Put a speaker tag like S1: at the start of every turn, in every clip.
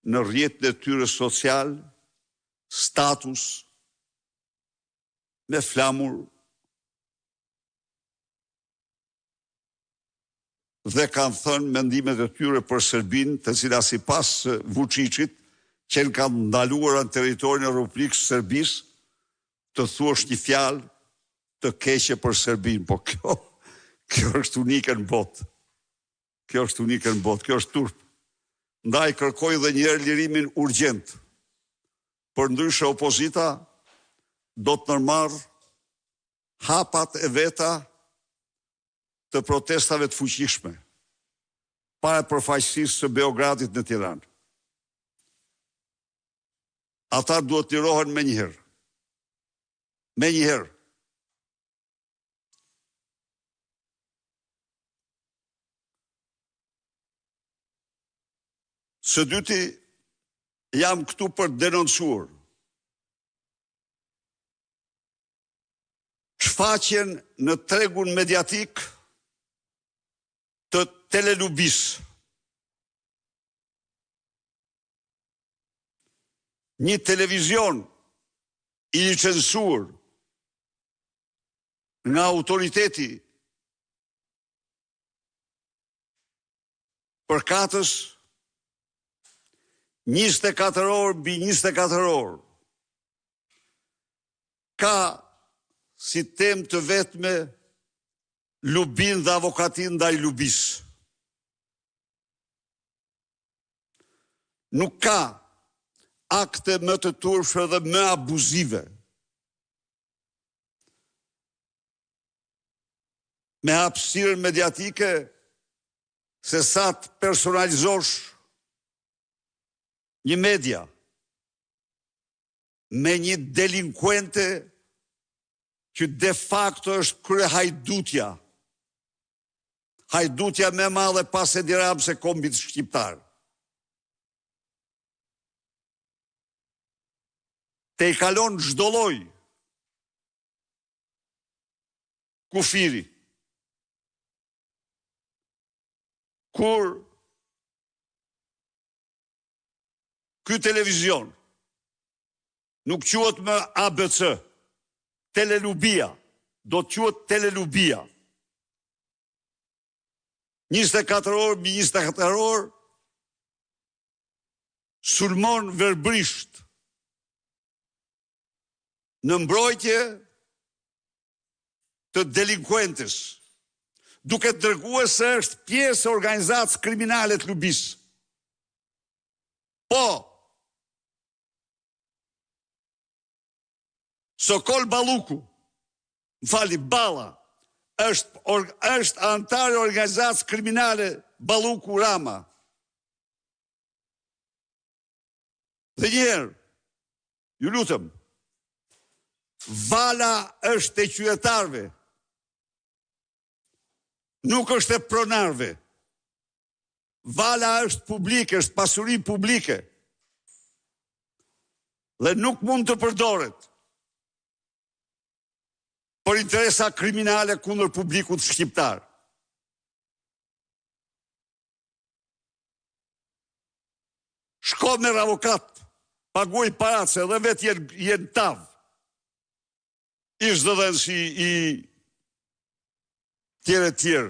S1: në rrjetin e tyre social, status, me flamur, dhe kanë thënë mendimet e tyre për Serbinë, të cilat sipas Vučićit, që kanë ndaluar në territorin e Republikës së Serbisë, të thuash një fjalë të keqe për Serbinë, po kjo është unike në botë. Kjo është unike në botë, kjo është turp. Ndaj kërkoj dhe njëherë lirimin urgjent. Për ndryshe opozita do të nërmarë hapat e veta të protestave të fuqishme para përfaqësisë së Beogradit në Tiranë. Ata duhet lirohen me njëherë. Me njëherë. Së dyti, jam këtu për denoncuar shfaqjen në tregun mediatik të telelubis. Një televizion i licencuar nga autoriteti përkatës 24 orë mbi 24 orë ka si temë të vetme lubin dhe avokatin ndaj lubis. Nuk ka akte më të turpshme dhe më abuzive me hapësirën mediatike se sa të personalizosh një media me një delinkuente që de facto është krye hajdutja. Hajdutja me madhe pas Edi Ramës e kombit shqiptar. Te i kalon çdo lloj kufiri. Kur ky televizion nuk quhet më ABC, telelubia, do të quhet telelubia. 24 orë mbi 24 orë sulmon verbrisht në mbrojtje të delinkuentes, duke të dërguar se është pjesë e organizatës kriminale të lubis. Po, Sokol Balluku, Balla, është antar i organizatës kriminale Balluku Rama. Dhe njëherë, ju lutem, vala është e qytetarëve, nuk është e pronarëve. Vala është publike, është pasuri publike. Dhe nuk mund të përdoret për interesa kriminale kundër publikut shqiptar. Shko me avokat, paguaj parat se dhe vetë jenë tav. Ishtë dhe si i tjere.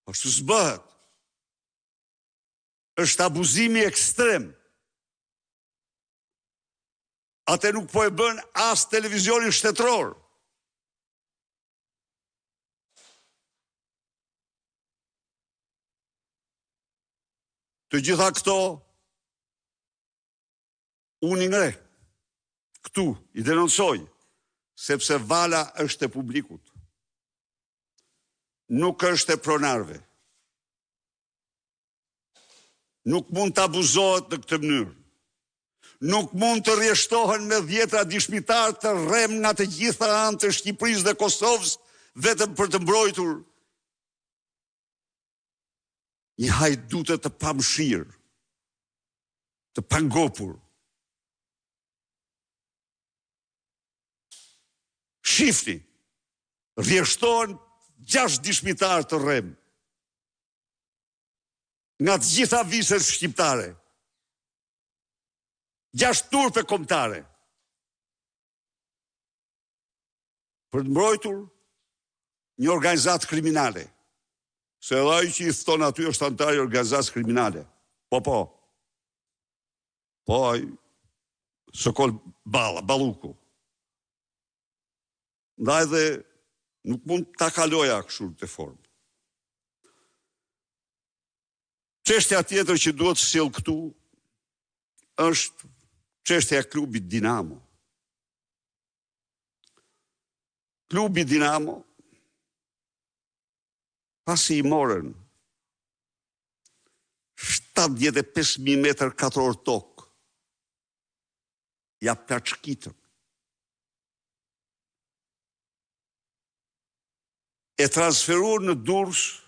S1: Ashtu s'bëhet. Është abuzimi ekstrem. Ate nuk po e bën as televizionin shtetëror. Të gjitha këto, unë i ngre, këtu, i denoncoj, sepse vala është e publikut. Nuk është e pronarëve. Nuk mund të abuzohet në këtë mënyrë. Nuk mund të rrjeshtohen me 10 dishmitar të rrem nga të gjitha anë të Shqipërisë dhe Kosovës vetëm për të mbrojtur një hajdute të pamëshirë, të pangopur. Shifni, rrjeshtohen 6 dishmitar të rrem nga të gjitha viset shqiptare. 6 turpe kombëtare. Për të mbrojtur një organizatë kriminale. Se edhe ai që i thon aty është antar i organizatës kriminale. Po, ai Sokol Balluku. Ndaj dhe nuk mund ta kaloja kështu të formë. Çështja tjetër që duhet të sjell këtu është çështja e klubit Dinamo. Klubi Dinamo, pasi i morën 75.000 metër katror tokë, ja plaçkitën. E transferuar në Durrës